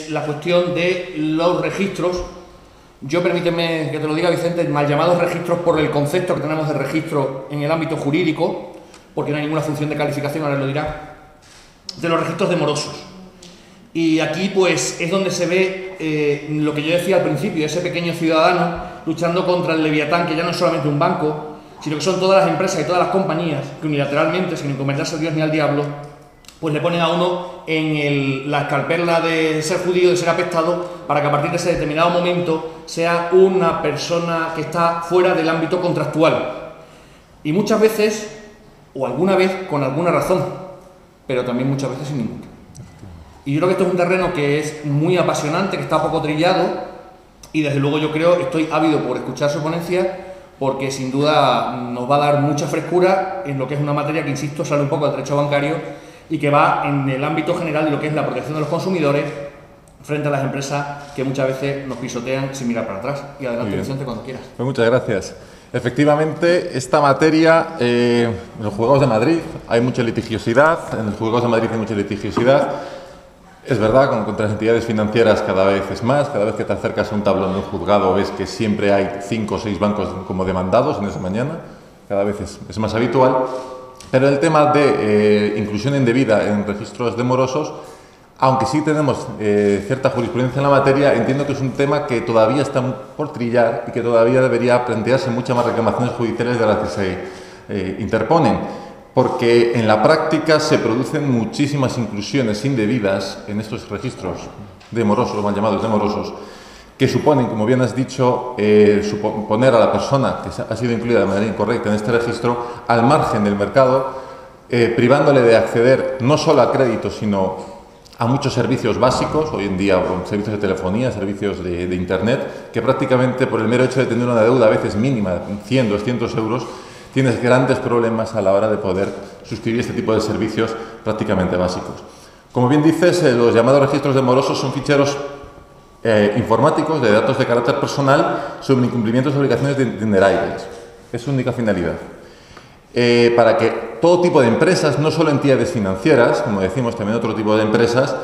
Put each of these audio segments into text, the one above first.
es la cuestión de los registros. Yo, permíteme que te lo diga, Vicente, mal llamados registros por el concepto que tenemos de registro en el ámbito jurídico, porque no hay ninguna función de calificación, ahora lo dirá, de los registros de morosos. Y aquí pues es donde se ve lo que yo decía al principio, ese pequeño ciudadano luchando contra el Leviatán, que ya no es solamente un banco, sino que son todas las empresas y todas las compañías que unilateralmente, sin encomendarse a Dios ni al diablo, pues le ponen a uno en la escarperla de ser judío, de ser apestado, para que a partir de ese determinado momento sea una persona que está fuera del ámbito contractual. Y muchas veces, o alguna vez, con alguna razón, pero también muchas veces sin ninguna. Y yo creo que esto es un terreno que es muy apasionante, que está poco trillado, y desde luego yo creo, estoy ávido por escuchar su ponencia, porque sin duda nos va a dar mucha frescura en lo que es una materia que, insisto, sale un poco del derecho bancario y que va en el ámbito general de lo que es la protección de los consumidores frente a las empresas que muchas veces nos pisotean sin mirar para atrás. Y adelante, Vicente, cuando quieras. Pues muchas gracias. Efectivamente, esta materia, en los Juzgados de Madrid hay mucha litigiosidad, en los Juzgados de Madrid hay mucha litigiosidad. Es verdad, contra las entidades financieras cada vez es más, cada vez que te acercas a un tablón de un juzgado ves que siempre hay 5 o 6 bancos como demandados en esa mañana, cada vez es más habitual. Pero el tema de inclusión indebida en registros de morosos, aunque sí tenemos cierta jurisprudencia en la materia, entiendo que es un tema que todavía está por trillar y que todavía debería plantearse muchas más reclamaciones judiciales de las que se interponen. Porque en la práctica se producen muchísimas inclusiones indebidas en estos registros de morosos, mal llamados de morosos, que suponen, como bien has dicho, poner a la persona que ha sido incluida de manera incorrecta en este registro al margen del mercado, privándole de acceder no solo a créditos, sino a muchos servicios básicos, hoy en día servicios de telefonía, servicios de Internet, que prácticamente por el mero hecho de tener una deuda a veces mínima, 100, 200 euros, tienes grandes problemas a la hora de poder suscribir este tipo de servicios prácticamente básicos. Como bien dices, los llamados registros de morosos son ficheros informáticos de datos de carácter personal sobre incumplimientos de obligaciones dinerarias. Es su única finalidad. Para que todo tipo de empresas, no solo entidades financieras, como decimos también otro tipo de empresas,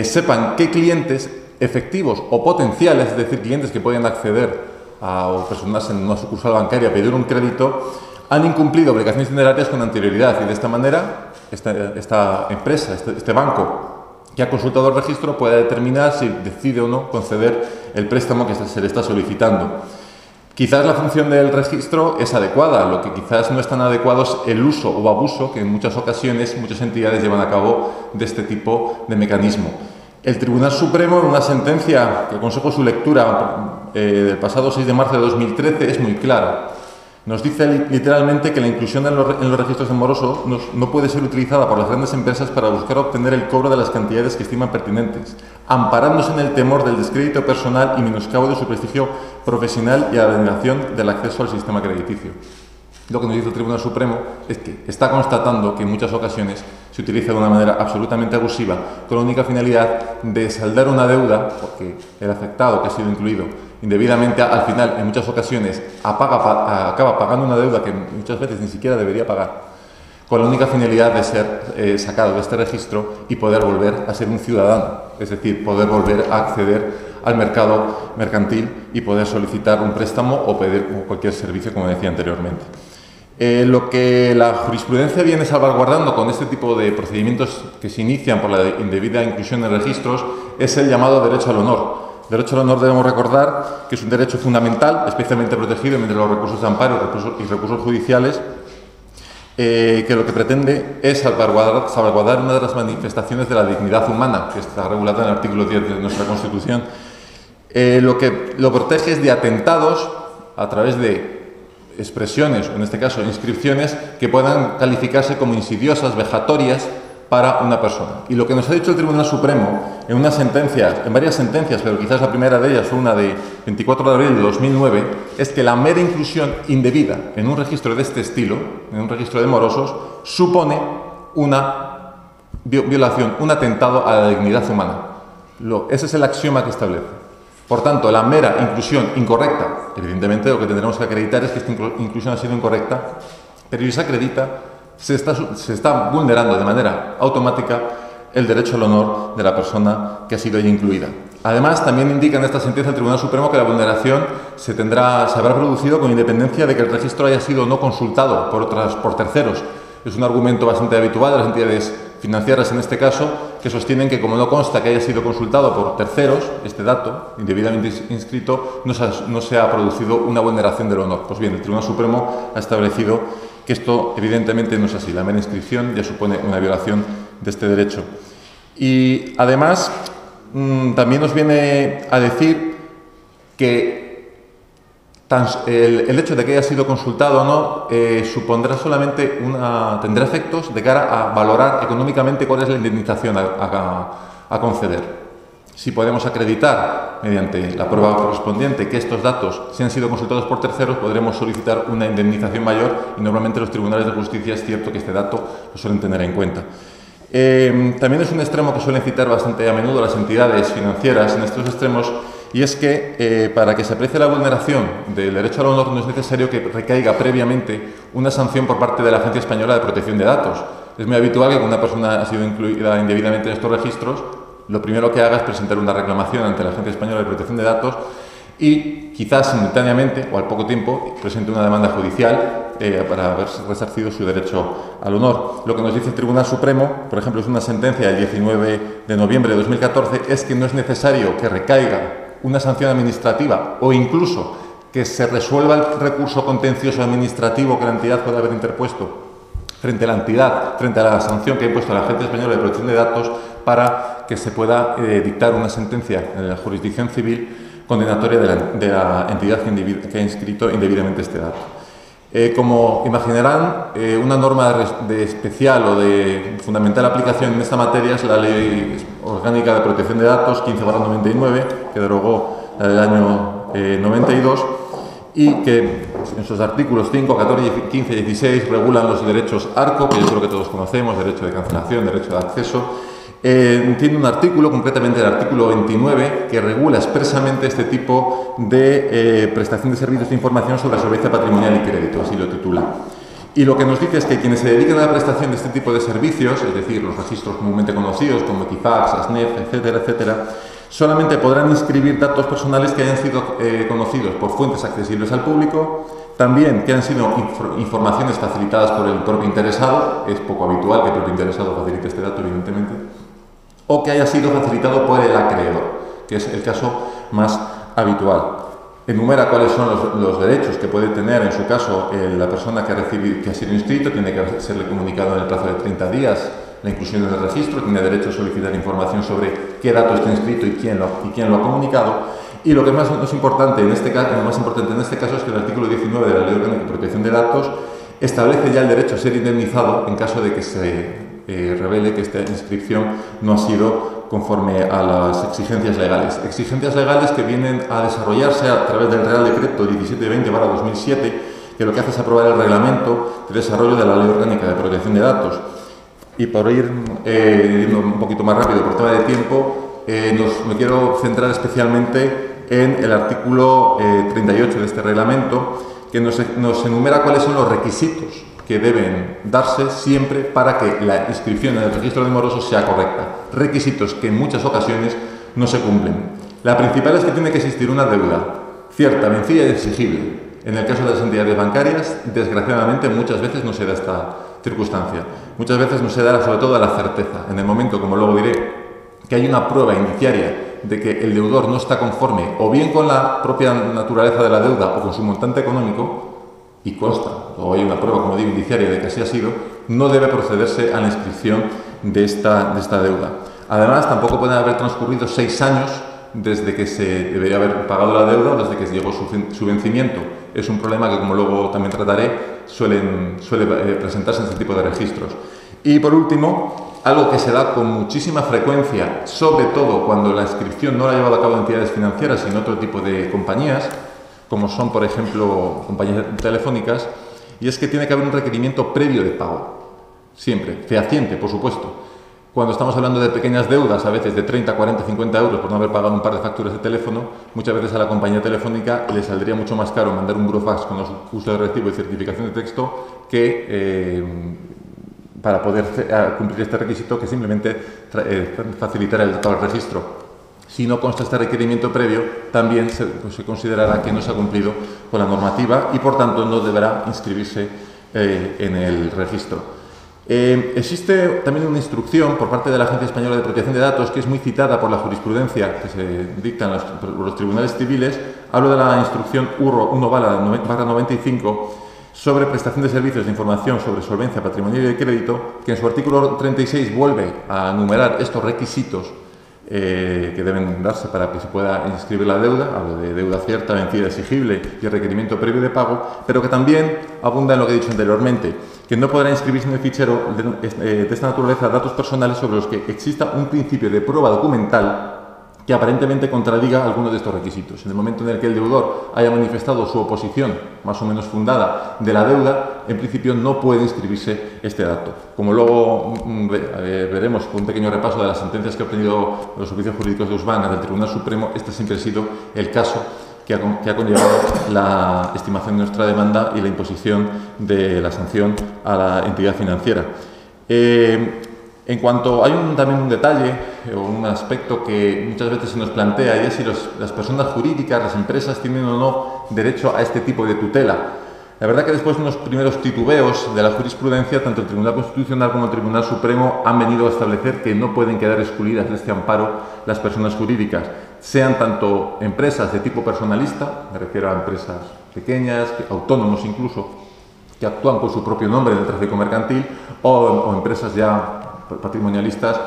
sepan qué clientes efectivos o potenciales, es decir, clientes que pueden acceder o personarse en una sucursal bancaria a pedir un crédito, han incumplido obligaciones dinerarias con anterioridad y de esta manera esta empresa, este banco que ha consultado el registro puede determinar si decide o no conceder el préstamo que se le está solicitando. Quizás la función del registro es adecuada, lo que quizás no es tan adecuado es el uso o abuso que en muchas ocasiones muchas entidades llevan a cabo de este tipo de mecanismo. El Tribunal Supremo, en una sentencia que aconsejo su lectura del pasado 6 de marzo de 2013, es muy clara. Nos dice literalmente que la inclusión en los registros de morosos no puede ser utilizada por las grandes empresas para buscar obtener el cobro de las cantidades que estiman pertinentes, amparándose en el temor del descrédito personal y menoscabo de su prestigio profesional y a la denegación del acceso al sistema crediticio. Lo que nos dice el Tribunal Supremo es que está constatando que en muchas ocasiones se utiliza de una manera absolutamente abusiva con la única finalidad de saldar una deuda, porque el afectado que ha sido incluido indebidamente al final en muchas ocasiones acaba pagando una deuda que muchas veces ni siquiera debería pagar, con la única finalidad de ser sacado de este registro y poder volver a ser un ciudadano, es decir, poder volver a acceder al mercado mercantil y poder solicitar un préstamo o pedir cualquier servicio, como decía anteriormente. Lo que la jurisprudencia viene salvaguardando con este tipo de procedimientos que se inician por la indebida inclusión en registros es el llamado derecho al honor. Derecho al honor debemos recordar que es un derecho fundamental, especialmente protegido entre los recursos de amparo y recursos judiciales, que lo que pretende es salvaguardar una de las manifestaciones de la dignidad humana, que está regulada en el artículo 10 de nuestra Constitución. Lo que lo protege es de atentados a través de expresiones, o en este caso inscripciones, que puedan calificarse como insidiosas, vejatorias para una persona. Y lo que nos ha dicho el Tribunal Supremo en varias sentencias, pero quizás la primera de ellas fue una de 24 de abril de 2009, es que la mera inclusión indebida en un registro de este estilo, en un registro de morosos, supone una violación, un atentado a la dignidad humana. Ese es el axioma que establece. Por tanto, la mera inclusión incorrecta, evidentemente lo que tendremos que acreditar es que esta inclusión ha sido incorrecta, pero si se acredita, se está vulnerando de manera automática el derecho al honor de la persona que ha sido ahí incluida. Además, también indica en esta sentencia el Tribunal Supremo que la vulneración se habrá producido con independencia de que el registro haya sido no consultado por terceros. Es un argumento bastante habitual de las entidades financieras en este caso, que sostienen que como no consta que haya sido consultado por terceros, este dato, indebidamente inscrito, no se ha producido una vulneración del honor. Pues bien, el Tribunal Supremo ha establecido que esto evidentemente no es así. La mera inscripción ya supone una violación de este derecho. Y además, también nos viene a decir que el hecho de que haya sido consultado o no supondrá solamente tendrá efectos de cara a valorar económicamente cuál es la indemnización a conceder. Si podemos acreditar mediante la prueba correspondiente que estos datos se han sido consultados por terceros, podremos solicitar una indemnización mayor y normalmente los tribunales de justicia es cierto que este dato lo suelen tener en cuenta. También es un extremo que suelen citar bastante a menudo las entidades financieras en estos extremos, y es que para que se aprecie la vulneración del derecho al honor no es necesario que recaiga previamente una sanción por parte de la Agencia Española de Protección de Datos. Es muy habitual que cuando una persona ha sido incluida indebidamente en estos registros, lo primero que haga es presentar una reclamación ante la Agencia Española de Protección de Datos y quizás simultáneamente o al poco tiempo presente una demanda judicial para haber resarcido su derecho al honor. Lo que nos dice el Tribunal Supremo, por ejemplo, es una sentencia del 19 de noviembre de 2014, es que no es necesario que recaiga una sanción administrativa o incluso que se resuelva el recurso contencioso administrativo que la entidad pueda haber interpuesto frente a la entidad, frente a la sanción que ha impuesto la Agencia Española de Protección de Datos para que se pueda dictar una sentencia en la jurisdicción civil condenatoria de la entidad que ha inscrito indebidamente este dato. Como imaginarán, una norma de especial o de fundamental aplicación en esta materia es la Ley Orgánica de Protección de Datos 15/99, que derogó la del año 92 y que en sus artículos 5, 14, 15 y 16 regulan los derechos ARCO, que yo creo que todos conocemos, derecho de cancelación, derecho de acceso. Tiene un artículo, concretamente el artículo 29, que regula expresamente este tipo de prestación de servicios de información sobre solvencia patrimonial y crédito, así lo titula. Y lo que nos dice es que quienes se dedican a la prestación de este tipo de servicios, es decir, los registros comúnmente conocidos como Equifax, ASNEF, etcétera, etcétera, solamente podrán inscribir datos personales que hayan sido conocidos por fuentes accesibles al público, también que han sido informaciones facilitadas por el propio interesado, es poco habitual que el propio interesado facilite este dato, evidentemente, o que haya sido facilitado por el acreedor, que es el caso más habitual. Enumera cuáles son los derechos que puede tener, en su caso, la persona que ha sido inscrito, tiene que serle comunicado en el plazo de 30 días la inclusión en el registro, tiene derecho a solicitar información sobre qué dato está inscrito y quién lo ha comunicado. Y lo que más es importante en este caso, es que el artículo 19 de la Ley Orgánica de Protección de Datos establece ya el derecho a ser indemnizado en caso de que se revele que esta inscripción no ha sido conforme a las exigencias legales. Exigencias legales que vienen a desarrollarse a través del Real Decreto 1720/2007, que lo que hace es aprobar el reglamento de desarrollo de la Ley Orgánica de Protección de Datos. Y por ir yendo un poquito más rápido por tema de tiempo, me quiero centrar especialmente en el artículo 38 de este reglamento, que nos enumera cuáles son los requisitos que deben darse siempre para que la inscripción en el registro de morosos sea correcta. Requisitos que en muchas ocasiones no se cumplen. La principal es que tiene que existir una deuda cierta, vencida y exigible. En el caso de las entidades bancarias, desgraciadamente, muchas veces no se da esta circunstancia. Muchas veces no se da, sobre todo, la certeza. En el momento, como luego diré, que hay una prueba indiciaria de que el deudor no está conforme o bien con la propia naturaleza de la deuda o con su montante económico, y consta, o hay una prueba, como digo, indiciaria de que así ha sido, no debe procederse a la inscripción de esta deuda. Además, tampoco pueden haber transcurrido 6 años desde que se debería haber pagado la deuda o desde que llegó su vencimiento. Es un problema que, como luego también trataré, suele presentarse en este tipo de registros. Y por último, algo que se da con muchísima frecuencia, sobre todo cuando la inscripción no la ha llevado a cabo entidades financieras, sino otro tipo de compañías, como son, por ejemplo, compañías telefónicas, y es que tiene que haber un requerimiento previo de pago. Siempre, fehaciente, por supuesto. Cuando estamos hablando de pequeñas deudas, a veces de 30, 40, 50 euros por no haber pagado un par de facturas de teléfono, muchas veces a la compañía telefónica le saldría mucho más caro mandar un burofax con los usos de recibo y certificación de texto que para poder cumplir este requisito, que simplemente facilitar el dato al registro. Si no consta este requerimiento previo, también se considerará que no se ha cumplido con la normativa y, por tanto, no deberá inscribirse en el registro. Existe también una instrucción por parte de la Agencia Española de Protección de Datos, que es muy citada por la jurisprudencia que se dicta en los tribunales civiles. Hablo de la instrucción 1/95 sobre prestación de servicios de información sobre solvencia patrimonial y de crédito, que en su artículo 36 vuelve a enumerar estos requisitos que deben darse para que se pueda inscribir la deuda. Hablo de deuda cierta, vencida, exigible y requerimiento previo de pago, pero que también abunda en lo que he dicho anteriormente, que no podrá inscribirse en el fichero de esta naturaleza datos personales sobre los que exista un principio de prueba documental que aparentemente contradiga alguno de estos requisitos. En el momento en el que el deudor haya manifestado su oposición, más o menos fundada, de la deuda, en principio no puede inscribirse este dato. Como luego veremos con un pequeño repaso de las sentencias que ha obtenido los oficios jurídicos de Usbán del Tribunal Supremo, este siempre ha sido el caso que ha conllevado la estimación de nuestra demanda y la imposición de la sanción a la entidad financiera. En cuanto hay también un detalle o un aspecto que muchas veces se nos plantea, y es si las personas jurídicas, las empresas, tienen o no derecho a este tipo de tutela. La verdad que después de unos primeros titubeos de la jurisprudencia, tanto el Tribunal Constitucional como el Tribunal Supremo han venido a establecer que no pueden quedar excluidas de este amparo las personas jurídicas, sean tanto empresas de tipo personalista, me refiero a empresas pequeñas, autónomos incluso, que actúan con su propio nombre en el tráfico mercantil, o empresas ya patrimonialistas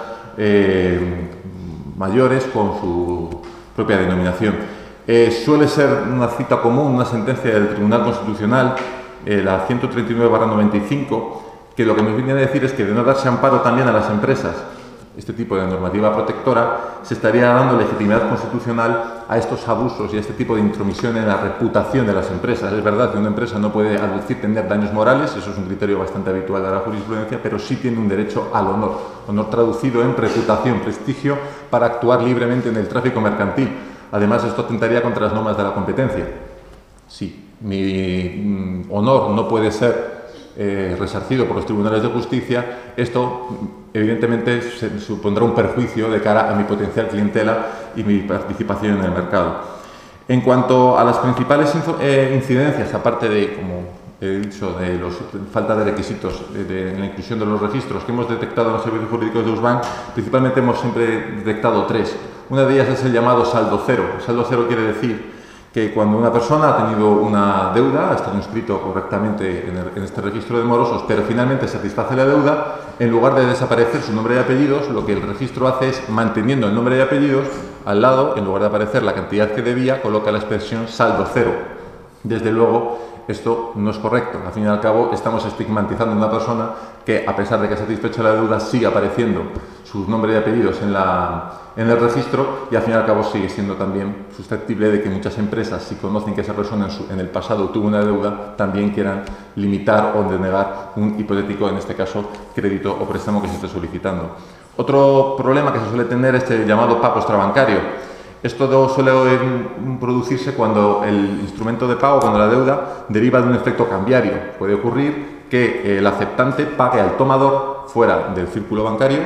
mayores con su propia denominación. Suele ser una cita común, una sentencia del Tribunal Constitucional, la 139/95, que lo que nos viene a decir es que de no darse amparo también a las empresas, este tipo de normativa protectora, se estaría dando legitimidad constitucional a estos abusos y a este tipo de intromisión en la reputación de las empresas. Es verdad que una empresa no puede aducir tener daños morales, eso es un criterio bastante habitual de la jurisprudencia, pero sí tiene un derecho al honor traducido en reputación, prestigio, para actuar libremente en el tráfico mercantil. Además, esto atentaría contra las normas de la competencia. Sí, mi honor no puede ser resarcido por los tribunales de justicia, esto evidentemente supondrá un perjuicio de cara a mi potencial clientela y mi participación en el mercado. En cuanto a las principales incidencias, aparte de, como he dicho, de la falta de requisitos en la inclusión de los registros que hemos detectado en los servicios jurídicos de Usbán, principalmente hemos siempre detectado tres. Una de ellas es el llamado saldo cero. El saldo cero quiere decir que cuando una persona ha tenido una deuda, ha estado inscrito correctamente en este registro de morosos, pero finalmente satisface la deuda, en lugar de desaparecer su nombre y apellidos, lo que el registro hace es, manteniendo el nombre y apellidos, al lado, en lugar de aparecer la cantidad que debía, coloca la expresión saldo cero. Desde luego, esto no es correcto. Al fin y al cabo, estamos estigmatizando a una persona que, a pesar de que ha satisfecho la deuda, sigue apareciendo sus nombres y apellidos en el registro, y al fin y al cabo sigue siendo también susceptible de que muchas empresas, si conocen que esa persona en el pasado tuvo una deuda, también quieran limitar o denegar un hipotético, en este caso, crédito o préstamo que se esté solicitando. Otro problema que se suele tener es el llamado pago extrabancario. Esto suele producirse cuando el instrumento de pago, cuando la deuda deriva de un efecto cambiario. Puede ocurrir que el aceptante pague al tomador fuera del círculo bancario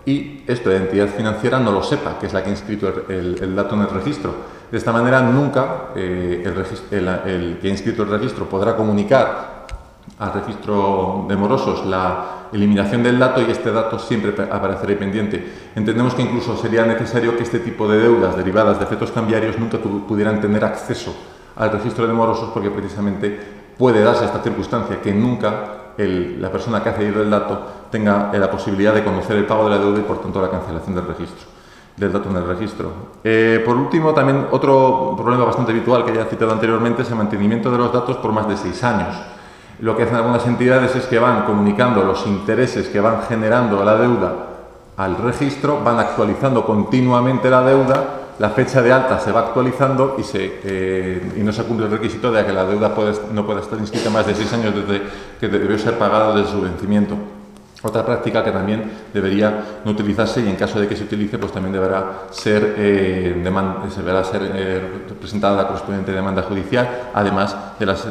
y esto la entidad financiera no lo sepa, que es la que ha inscrito el dato en el registro. De esta manera nunca el que ha inscrito el registro podrá comunicar al registro de morosos la eliminación del dato, y este dato siempre aparecerá pendiente. Entendemos que incluso sería necesario que este tipo de deudas derivadas de efectos cambiarios nunca pudieran tener acceso al registro de morosos, porque precisamente puede darse esta circunstancia, que nunca la persona que ha cedido el dato tenga la posibilidad de conocer el pago de la deuda y por tanto la cancelación del dato en el registro. Por último, también otro problema bastante habitual que ya he citado anteriormente es el mantenimiento de los datos por más de 6 años. Lo que hacen algunas entidades es que van comunicando los intereses que van generando la deuda al registro, van actualizando continuamente la deuda, la fecha de alta se va actualizando y no se cumple el requisito de que la deuda no pueda estar inscrita más de 6 años desde que debió ser pagada desde su vencimiento. Otra práctica que también debería no utilizarse, y en caso de que se utilice, pues también deberá ser presentada la correspondiente demanda judicial, además de las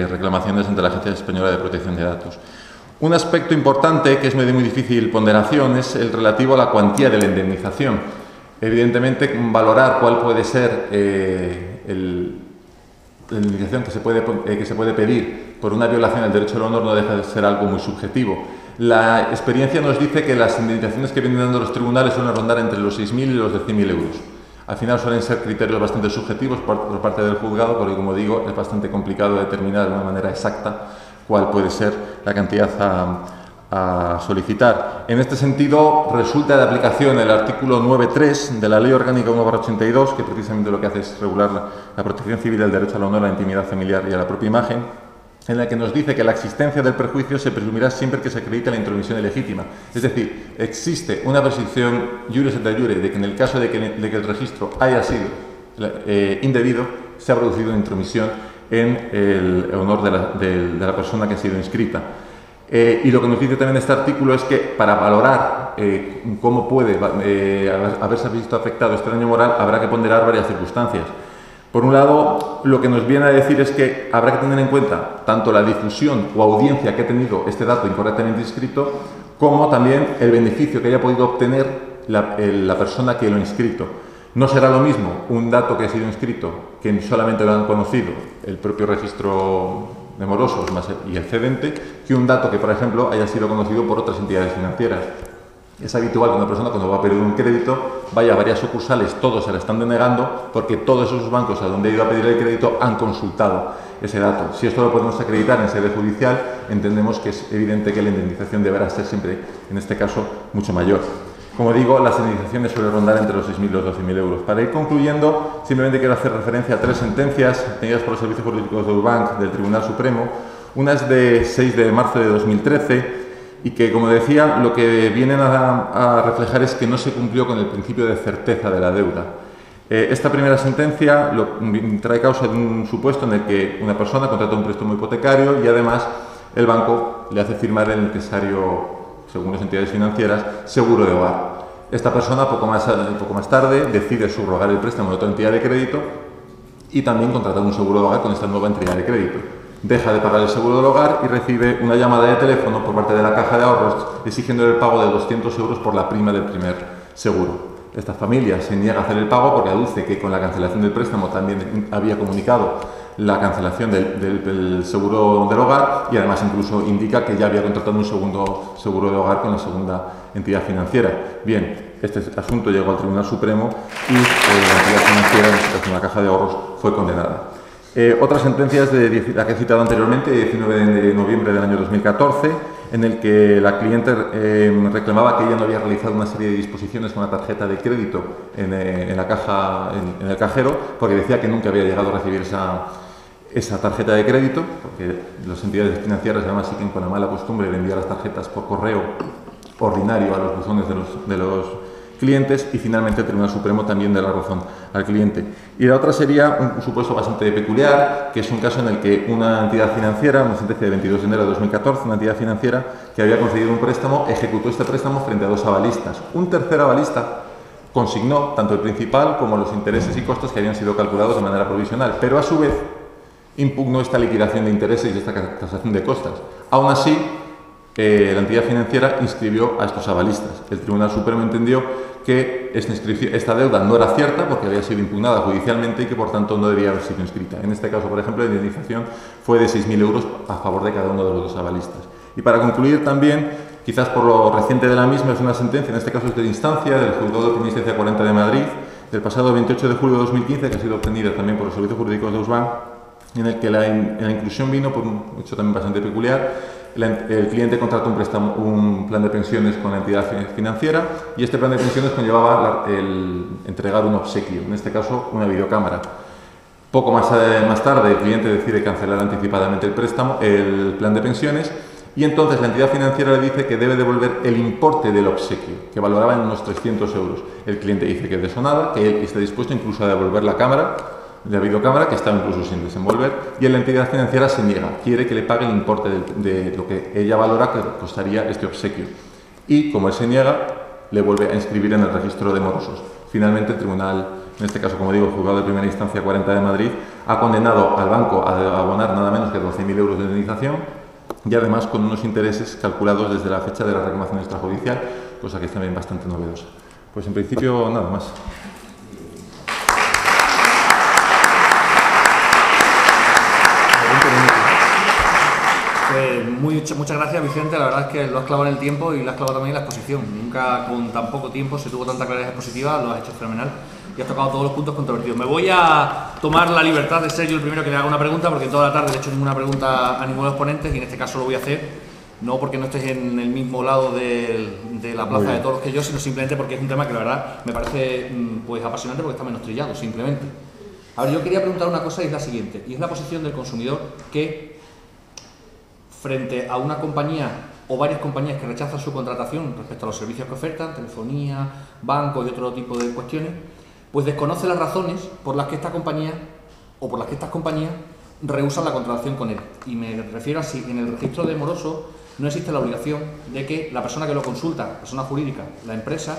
reclamaciones ante la Agencia Española de Protección de Datos. Un aspecto importante, que es muy difícil ponderación, es el relativo a la cuantía de la indemnización. Evidentemente, valorar cuál puede ser la indemnización que se puede pedir por una violación del derecho al honor no deja de ser algo muy subjetivo. La experiencia nos dice que las indemnizaciones que vienen dando los tribunales suelen rondar entre los 6.000 y los 10.000 euros. Al final suelen ser criterios bastante subjetivos por parte del juzgado, porque, como digo, es bastante complicado determinar de una manera exacta cuál puede ser la cantidad a solicitar. En este sentido, resulta de aplicación el artículo 9.3 de la Ley Orgánica 1/82, que precisamente lo que hace es regular la protección civil del derecho al honor, a la intimidad familiar y a la propia imagen, en la que nos dice que la existencia del perjuicio se presumirá siempre que se acredite la intromisión ilegítima. Es decir, existe una presunción iuris et iure de que en el caso de que el registro haya sido indebido, se ha producido una intromisión en el honor de la persona que ha sido inscrita. Y lo que nos dice también este artículo es que para valorar cómo puede haberse visto afectado este daño moral, habrá que ponderar varias circunstancias. Por un lado, lo que nos viene a decir es que habrá que tener en cuenta tanto la difusión o audiencia que ha tenido este dato incorrectamente inscrito, como también el beneficio que haya podido obtener la persona que lo ha inscrito. No será lo mismo un dato que ha sido inscrito, que solamente lo han conocido el propio registro de morosos y el cedente, que un dato que, por ejemplo, haya sido conocido por otras entidades financieras. Es habitual que una persona, cuando va a pedir un crédito, vaya a varias sucursales, todos se la están denegando, porque todos esos bancos a donde ha ido a pedir el crédito han consultado ese dato. Si esto lo podemos acreditar en sede judicial, entendemos que es evidente que la indemnización deberá ser siempre, en este caso, mucho mayor. Como digo, las indemnizaciones suelen rondar entre los 6.000 y los 12.000 euros. Para ir concluyendo, simplemente quiero hacer referencia a 3 sentencias tenidas por los servicios jurídicos de Urbank del Tribunal Supremo. Una es de 6 de marzo de 2013 y que, como decía, lo que vienen a reflejar es que no se cumplió con el principio de certeza de la deuda. Esta primera sentencia trae causa de un supuesto en el que una persona contrata un préstamo hipotecario y además el banco le hace firmar el necesario, según las entidades financieras, seguro de hogar. Esta persona, poco más tarde, decide subrogar el préstamo de otra entidad de crédito y también contratar un seguro de hogar con esta nueva entidad de crédito. Deja de pagar el seguro del hogar y recibe una llamada de teléfono por parte de la Caja de Ahorros exigiendo el pago de 200 euros por la prima del primer seguro. Esta familia se niega a hacer el pago porque aduce que con la cancelación del préstamo también había comunicado la cancelación del seguro del hogar y además incluso indica que ya había contratado un segundo seguro de hogar con la segunda entidad financiera. Bien, este asunto llegó al Tribunal Supremo y la entidad financiera, en este caso la Caja de Ahorros, fue condenada. Otra sentencia es de la que he citado anteriormente, 19 de noviembre del año 2014, en el que la cliente reclamaba que ella no había realizado una serie de disposiciones con la tarjeta de crédito en el cajero, porque decía que nunca había llegado a recibir esa tarjeta de crédito, porque las entidades financieras además siguen con la mala costumbre de enviar las tarjetas por correo ordinario a los buzones de los clientes, y finalmente el Tribunal Supremo también da la razón al cliente. Y la otra sería un supuesto bastante peculiar, que es un caso en el que una entidad financiera, una sentencia de 22 de enero de 2014, una entidad financiera que había concedido un préstamo, ejecutó este préstamo frente a 2 avalistas. Un tercer avalista consignó tanto el principal como los intereses y costes que habían sido calculados de manera provisional, pero a su vez impugnó esta liquidación de intereses y esta tasación de costas. Aún así, la entidad financiera inscribió a estos avalistas. El Tribunal Supremo entendió que esta deuda no era cierta porque había sido impugnada judicialmente y que por tanto no debía haber sido inscrita. En este caso, por ejemplo, la indemnización fue de 6.000 euros a favor de cada uno de los 2 avalistas. Y para concluir también, quizás por lo reciente de la misma, es una sentencia, en este caso es de instancia, del Juzgado de Primera Instancia 40 de Madrid, del pasado 28 de julio de 2015, que ha sido obtenida también por los servicios jurídicos de USBAN, en el que la inclusión vino por un hecho también bastante peculiar. El cliente contrató un plan de pensiones con la entidad financiera y este plan de pensiones conllevaba el entregar un obsequio, en este caso una videocámara. Poco más tarde el cliente decide cancelar anticipadamente el plan de pensiones y entonces la entidad financiera le dice que debe devolver el importe del obsequio, que valoraba en unos 300 euros. El cliente dice que de eso nada, que él está dispuesto incluso a devolver la cámara, la videocámara, que estaba incluso sin desenvolver, y la entidad financiera se niega, quiere que le pague el importe de lo que ella valora que costaría este obsequio. Y como él se niega, le vuelve a inscribir en el registro de morosos. Finalmente el tribunal, en este caso, como digo, el Juzgado de Primera Instancia 40 de Madrid, ha condenado al banco a abonar nada menos que 12.000 euros de indemnización, y además con unos intereses calculados desde la fecha de la reclamación extrajudicial, cosa que es también bastante novedosa. Pues en principio nada más. Pues muchas gracias, Vicente. La verdad es que lo has clavado en el tiempo y lo has clavado también en la exposición. Nunca con tan poco tiempo se tuvo tanta claridad expositiva, lo has hecho fenomenal y has tocado todos los puntos controvertidos. Me voy a tomar la libertad de ser yo el primero que le haga una pregunta, porque en toda la tarde no he hecho ninguna pregunta a ninguno de los ponentes y en este caso lo voy a hacer, no porque no estés en el mismo lado de la plaza de todos los que yo, sino simplemente porque es un tema que la verdad me parece pues apasionante porque está menos trillado, simplemente. A ver, yo quería preguntar una cosa y es la siguiente, y es la posición del consumidor que frente a una compañía o varias compañías que rechazan su contratación respecto a los servicios que ofertan, telefonía, bancos y otro tipo de cuestiones, pues desconoce las razones por las que esta compañía o por las que estas compañías rehusan la contratación con él. Y me refiero a si en el registro de morosos no existe la obligación de que la persona que lo consulta, persona jurídica, la empresa,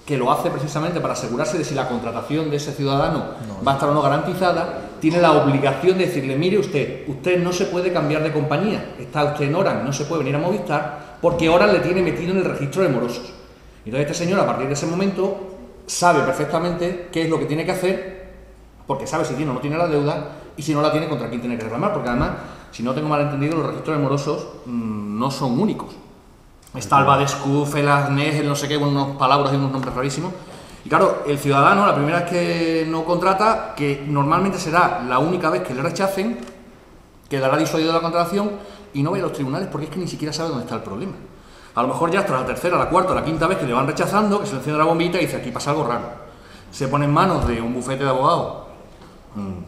que lo hace precisamente para asegurarse de si la contratación de ese ciudadano va a estar o no garantizada, tiene la obligación de decirle, mire usted no se puede cambiar de compañía, está usted en Orange, no se puede venir a Movistar, porque Orange le tiene metido en el registro de morosos. Entonces este señor, a partir de ese momento, sabe perfectamente qué es lo que tiene que hacer, porque sabe si tiene o no tiene la deuda, y si no la tiene, contra quién tiene que reclamar, porque además, si no tengo mal entendido, los registros de morosos no son únicos. Está el Badescuf, el Arnés, el no sé qué, unos palabras y unos nombres rarísimos. Y claro, el ciudadano, la primera vez que no contrata, que normalmente será la única vez que le rechacen, quedará disuadido de la contratación y no va a ir a los tribunales porque es que ni siquiera sabe dónde está el problema. A lo mejor ya hasta la tercera, la cuarta, la quinta vez que le van rechazando, que se le enciende la bombita y dice, aquí pasa algo raro. Se pone en manos de un bufete de abogados,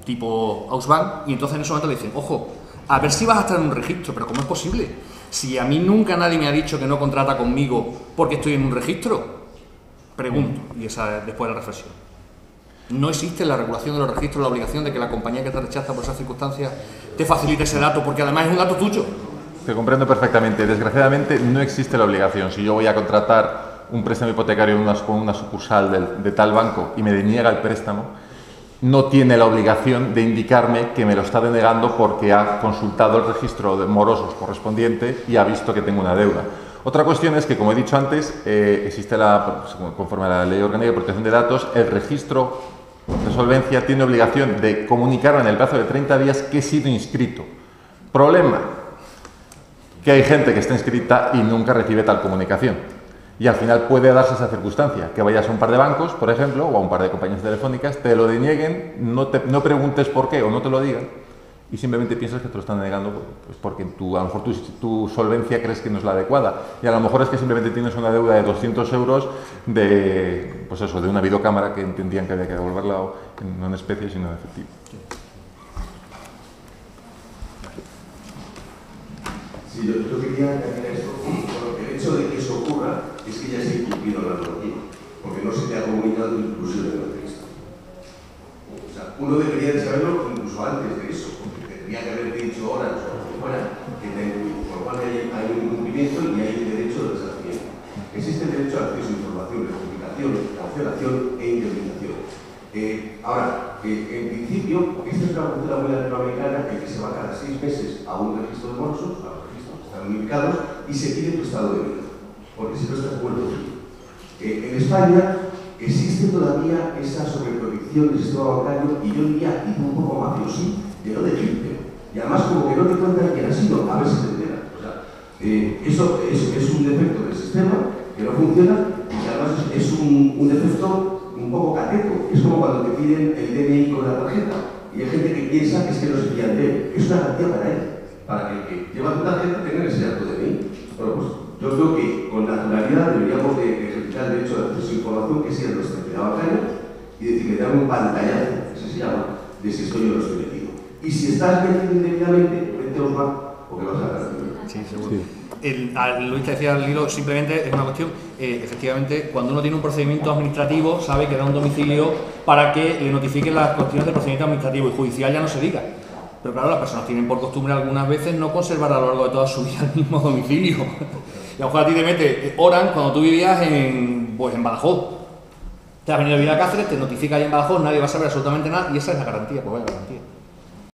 tipo Ausbank, y entonces en ese momento le dicen, ojo, a ver si vas a estar en un registro, pero ¿cómo es posible? Si a mí nunca nadie me ha dicho que no contrata conmigo porque estoy en un registro, pregunto, y esa es después de la reflexión. No existe en la regulación de los registros la obligación de que la compañía que te rechaza por esas circunstancias te facilite ese dato, porque además es un dato tuyo. Te comprendo perfectamente. Desgraciadamente no existe la obligación. Si yo voy a contratar un préstamo hipotecario con una sucursal de tal banco y me deniega el préstamo, no tiene la obligación de indicarme que me lo está denegando porque ha consultado el registro de morosos correspondiente y ha visto que tengo una deuda. Otra cuestión es que, como he dicho antes, existe conforme a la Ley Orgánica de Protección de Datos, el registro de solvencia tiene obligación de comunicarme en el plazo de 30 días que he sido inscrito. Problema, que hay gente que está inscrita y nunca recibe tal comunicación. Y al final puede darse esa circunstancia, que vayas a un par de bancos, por ejemplo, o a un par de compañías telefónicas, te lo denieguen, no preguntes por qué o no te lo digan, y simplemente piensas que te lo están denegando pues porque a lo mejor tu solvencia crees que no es la adecuada. Y a lo mejor es que simplemente tienes una deuda de 200 euros de una videocámara que entendían que había que devolverla no en especie, sino en efectivo. Sí, yo quería añadir esto. El hecho de que eso ocurra es que ya se ha incumplido la normativa, porque no se te ha comunicado inclusión en el texto. O sea, uno debería de saberlo incluso antes de eso, porque tendría que haberte dicho horas o lo que fuera, que te ha incluido, por lo cual hay un incumplimiento y hay un derecho de desafío. Existe el derecho al acceso a información, de comunicación, cancelación e indemnización. Ahora, en principio, esta es una cultura muy latinoamericana que se va cada 6 meses a un registro de morosos, a los registros que están unificados, y se pide tu estado de vida, porque si no estás muerto. En España existe todavía esa sobreprotección del sistema bancario, y yo diría, tipo un poco mafiosi, de no decirte. Y además, como que no te cuentan quién ha sido, a ver si te enteras. O sea, eso es un defecto del sistema que no funciona, y además es un defecto un poco cateto. Es como cuando te piden el DNI con la tarjeta y hay gente que piensa que es que no se fían de él. Es una garantía para él, para que el que lleva tu tarjeta tenga ese dato DNI. Bueno, pues yo creo que con naturalidad deberíamos de ejercitar el derecho de acceso a información que sea nuestra entidad bancaria y decir que dame un pantallazo, así se llama, de si estoy o no estoy metido. Y si estás metido indebidamente, vete a Osman porque vas a ganar. Sí, seguro. Sí. Luis te decía al hilo, simplemente es una cuestión, efectivamente, cuando uno tiene un procedimiento administrativo, sabe que da un domicilio para que le notifiquen las cuestiones del procedimiento administrativo y judicial ya no se diga. Pero claro, las personas tienen por costumbre algunas veces no conservar a lo largo de toda su vida el mismo domicilio. Y a lo mejor a ti te mete Orange cuando tú vivías en Badajoz. Te has venido a vivir a Cáceres, te notifica ahí en Badajoz, nadie va a saber absolutamente nada y esa es la garantía, pues vaya garantía.